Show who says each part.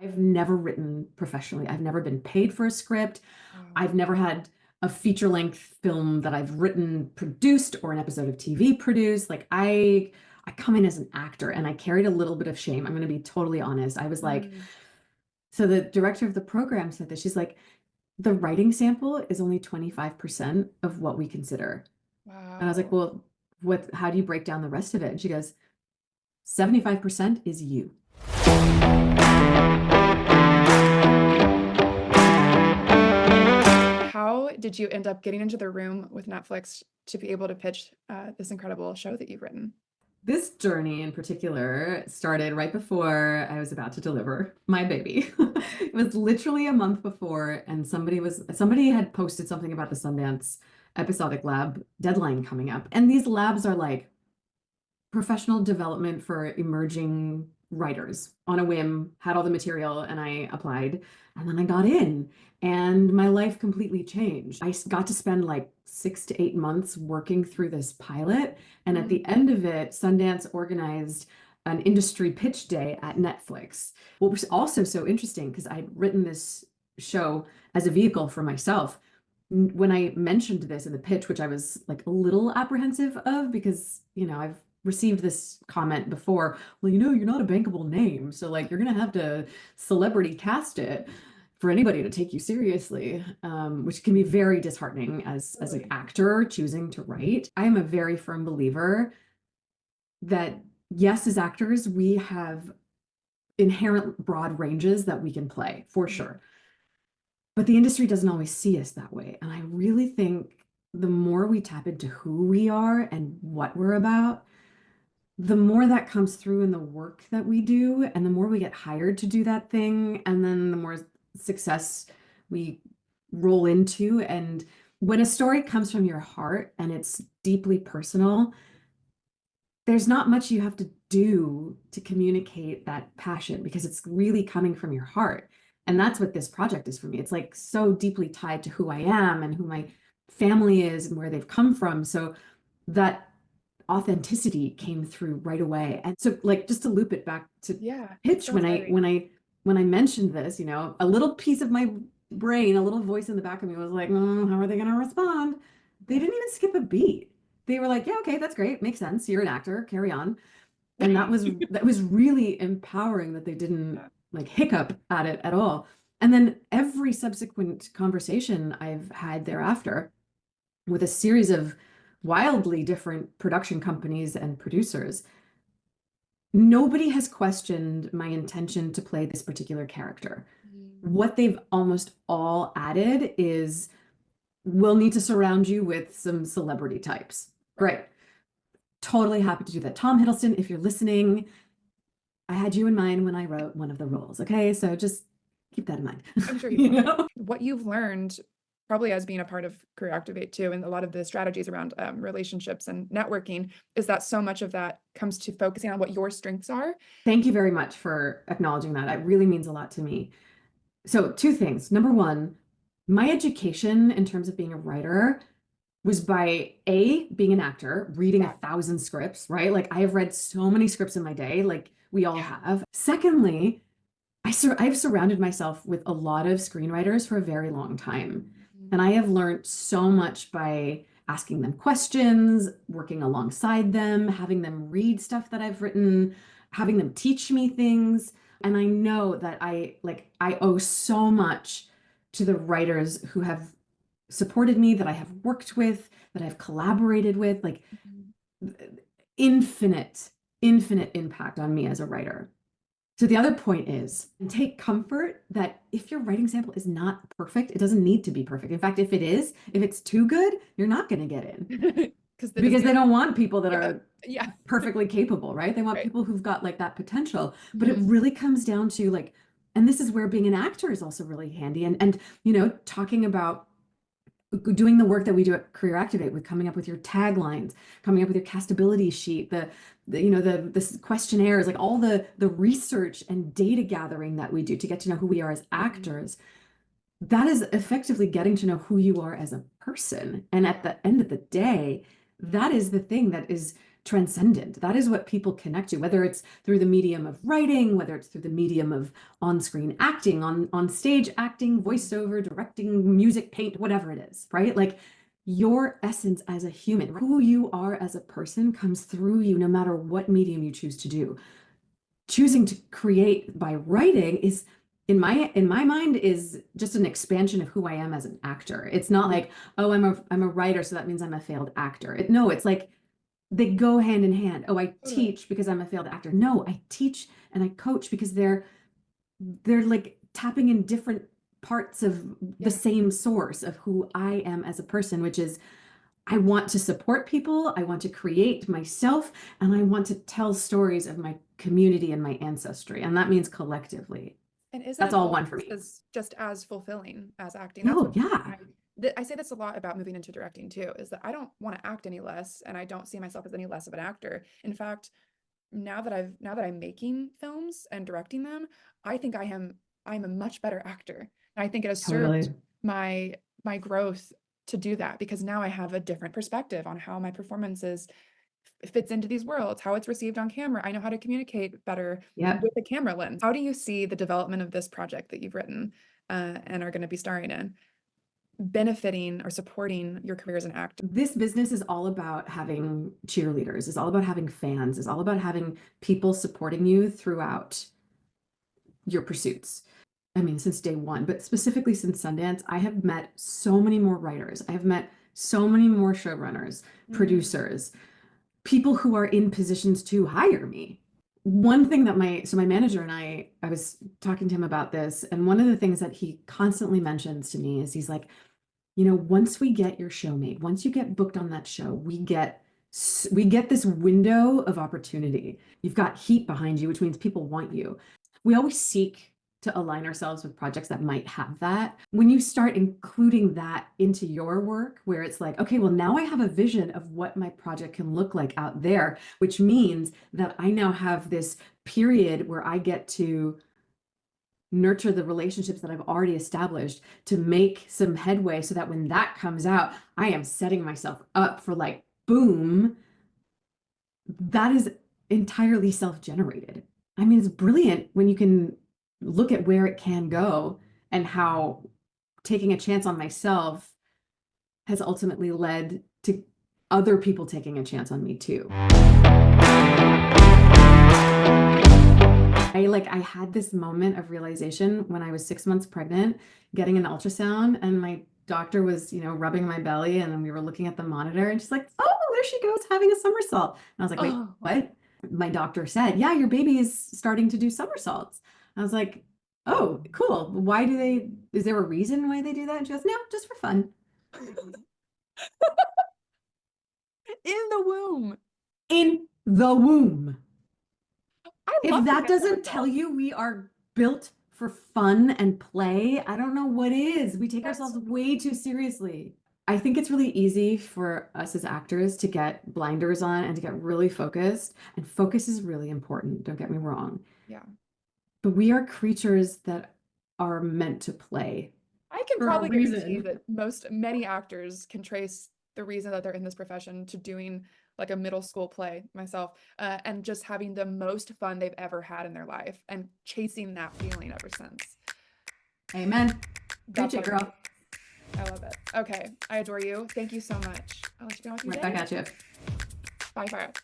Speaker 1: I've never written professionally. I've never been paid for a script.
Speaker 2: Wow.
Speaker 1: I've never had a feature-length film that I've written, produced, or an episode of TV produced. Like I come in as an actor and I carried a little bit of shame. I'm going to be totally honest. I was like,
Speaker 2: Mm.
Speaker 1: so the director of the program said that she's like, the writing sample is only 25% of what we consider. And I was like,
Speaker 2: Wow.
Speaker 1: well, how do you break down the rest of it? And she goes, 75% is you.
Speaker 2: How did you end up getting into the room with Netflix to be able to pitch this incredible show that you've written?
Speaker 1: This journey in particular started right before I was about to deliver my baby. It was literally a month before, and somebody had posted something about the Sundance episodic lab deadline coming up. And these labs are like professional development for emerging writers. On a whim, had all the material, and I applied, and then I got in, and my life completely changed. I got to spend like 6 to 8 months working through this pilot, and at
Speaker 2: Mm.
Speaker 1: the end of it, Sundance organized an industry pitch day at Netflix. What was also so interesting, because I'd written this show as a vehicle for myself, when I mentioned this in the pitch, which I was like a little apprehensive of, because I've received this comment before, well, you're not a bankable name, so like you're gonna have to celebrity cast it for anybody to take you seriously, which can be very disheartening as an
Speaker 2: Totally.
Speaker 1: actor choosing to write. I am a very firm believer that, yes, as actors, we have inherent broad ranges that we can play for
Speaker 2: Mhm.
Speaker 1: sure. But the industry doesn't always see us that way. And I really think the more we tap into who we are and what we're about, the more that comes through in the work that we do, and the more we get hired to do that thing, and then the more success we roll into. And when a story comes from your heart and it's deeply personal, there's not much you have to do to communicate that passion because it's really coming from your heart. And that's what this project is for me. It's like so deeply tied to who I am and who my family is and where they've come from. So that authenticity came through right away. And so like just to loop it back to
Speaker 2: Yeah, it's
Speaker 1: pitch,
Speaker 2: so
Speaker 1: when I
Speaker 2: exciting.
Speaker 1: when I when I mentioned this, a little piece of my brain, a little voice in the back of me was like, how are they going to respond? They didn't even skip a beat. They were like, yeah, okay, that's great. Makes sense. You're an actor. Carry on. And that was really empowering that they didn't
Speaker 2: Yeah.
Speaker 1: like hiccup at it at all. And then every subsequent conversation I've had thereafter with a series of wildly different production companies and producers, nobody has questioned my intention to play this particular character.
Speaker 2: Mm.
Speaker 1: What they've almost all added is, we'll need to surround you with some celebrity types.
Speaker 2: Right.
Speaker 1: Great. Totally happy to do that. Tom Hiddleston, if you're listening, I had you in mind when I wrote one of the roles. Okay. So just keep that in mind.
Speaker 2: I'm sure you
Speaker 1: you
Speaker 2: will.
Speaker 1: know?
Speaker 2: What you've learned, probably as being a part of Career Activate too, and a lot of the strategies around relationships and networking, is that so much of that comes to focusing on what your strengths are.
Speaker 1: Thank you very much for acknowledging that. It really means a lot to me. So, two things. Number one, my education in terms of being a writer was by being an actor, reading
Speaker 2: Yeah.
Speaker 1: 1,000 scripts, right? Like I have read so many scripts in my day, like we all
Speaker 2: Yeah.
Speaker 1: have. Secondly, I've surrounded myself with a lot of screenwriters for a very long time.
Speaker 2: Mm.
Speaker 1: And I have learned so much by asking them questions, working alongside them, having them read stuff that I've written, having them teach me things. And I know that I owe so much to the writers who have supported me, that I have worked with, that I've collaborated with, like
Speaker 2: Mhm.
Speaker 1: infinite, infinite impact on me as a writer. So the other point is, take comfort that if your writing sample is not perfect, it doesn't need to be perfect. In fact, if it is, if it's too good, you're not going to get in
Speaker 2: Because that
Speaker 1: because
Speaker 2: doesn't.
Speaker 1: they don't want people that
Speaker 2: Yeah.
Speaker 1: are
Speaker 2: Yeah.
Speaker 1: perfectly capable, right? They want
Speaker 2: Right.
Speaker 1: people who've got like that potential. But it
Speaker 2: Mhm.
Speaker 1: really comes down to like, and this is where being an actor is also really handy. And talking about doing the work that we do at Career Activate with coming up with your taglines, coming up with your castability sheet, the questionnaires, like all the research and data gathering that we do to get to know who we are as
Speaker 2: Mhm.
Speaker 1: actors. That is effectively getting to know who you are as a person. And at
Speaker 2: Yeah.
Speaker 1: the end of the day, that is the thing that is transcendent. That is what people connect to, whether it's through the medium of writing, whether it's through the medium of on-screen acting, on stage acting, voiceover, directing, music, paint, whatever it is, right? Like your essence as a human, who you are as a person comes through you no matter what medium you choose to do. Choosing to create by writing is in my mind is just an expansion of who I am as an actor. It's not like, oh, I'm a writer, so that means I'm a failed actor. No, it's like they go hand in hand. Oh, I
Speaker 2: Totally.
Speaker 1: teach because I'm a failed actor. No, I teach and I coach because they're like tapping in different parts of
Speaker 2: Yeah.
Speaker 1: the same source of who I am as a person, which is I want to support people, I want to create myself, and I want to tell stories of my community and my ancestry. And that means collectively.
Speaker 2: And isn't
Speaker 1: That's
Speaker 2: it
Speaker 1: all
Speaker 2: all
Speaker 1: one for me.
Speaker 2: just as fulfilling as acting? That's
Speaker 1: Oh,
Speaker 2: what
Speaker 1: yeah,
Speaker 2: I say this a lot about moving into directing too, is that I don't want to act any less, and I don't see myself as any less of an actor. In fact, now that I'm making films and directing them, I think I'm a much better actor. And I think it has served
Speaker 1: totally.
Speaker 2: my growth to do that, because now I have a different perspective on how my performances fits into these worlds, how it's received on camera. I know how to communicate better
Speaker 1: Yep.
Speaker 2: with a camera lens. How do you see the development of this project that you've written and are going to be starring in benefiting or supporting your career as an actor?
Speaker 1: This business is all about having cheerleaders, is all about having fans, is all about having people supporting you throughout your pursuits. I mean, since day one, but specifically since Sundance, I have met so many more writers. I have met so many more showrunners, producers, people who are in positions to hire me. One thing that my manager and I was talking to him about this, and one of the things that he constantly mentions to me is he's like, once we get your show made, once you get booked on that show, we get this window of opportunity. You've got heat behind you, which means people want you. We always seek to align ourselves with projects that might have that. When you start including that into your work, where it's like, okay, well, now I have a vision of what my project can look like out there, which means that I now have this period where I get to nurture the relationships that I've already established to make some headway so that when that comes out, I am setting myself up for like, boom, that is entirely self-generated. I mean, it's brilliant when you can look at where it can go and how taking a chance on myself has ultimately led to other people taking a chance on me too. I had this moment of realization when I was 6 months pregnant, getting an ultrasound, and my doctor was, rubbing my belly, and then we were looking at the monitor, and she's like, "Oh, there she goes, having a somersault." And I was like, "Wait,
Speaker 2: Oh,
Speaker 1: what?" My doctor said, "Yeah, your baby is starting to do somersaults." I was like, "Oh, cool. Is there a reason why they do that?" And she goes, "No, just for fun."
Speaker 2: in the womb.
Speaker 1: In the womb.
Speaker 2: I
Speaker 1: If
Speaker 2: love
Speaker 1: that
Speaker 2: the
Speaker 1: doesn't tell
Speaker 2: somersault.
Speaker 1: you we are built for fun and play, I don't know what is. We take
Speaker 2: That's
Speaker 1: ourselves way too seriously. I think it's really easy for us as actors to get blinders on and to get really focused. And focus is really important, don't get me wrong.
Speaker 2: yeah.
Speaker 1: But we are creatures that are meant to play
Speaker 2: I can
Speaker 1: for a
Speaker 2: probably guarantee
Speaker 1: reason.
Speaker 2: that many actors can trace the reason that they're in this profession to doing like a middle school play myself, and just having the most fun they've ever had in their life and chasing that feeling ever since.
Speaker 1: Amen. Preach
Speaker 2: That's
Speaker 1: it,
Speaker 2: what I
Speaker 1: girl.
Speaker 2: believe. I love it. Okay, I adore you. Thank you so much. I'll let you go with your
Speaker 1: Right
Speaker 2: day.
Speaker 1: back at you.
Speaker 2: Bye, Farah.